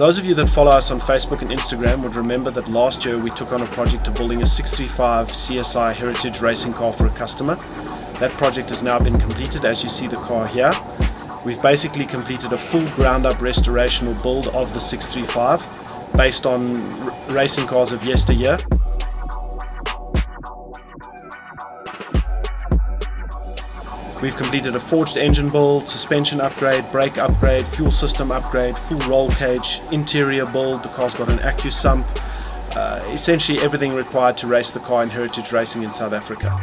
Those of you that follow us on Facebook and Instagram would remember that last year we took on a project of building a 635 CSI heritage racing car for a customer. That project has now been completed, as you see the car here. We've basically completed a full ground-up restoration or build of the 635 based on racing cars of yesteryear. We've completed a forged engine build, suspension upgrade, brake upgrade, fuel system upgrade, full roll cage, interior build. The car's got an Accusump, essentially everything required to race the car in heritage racing in South Africa.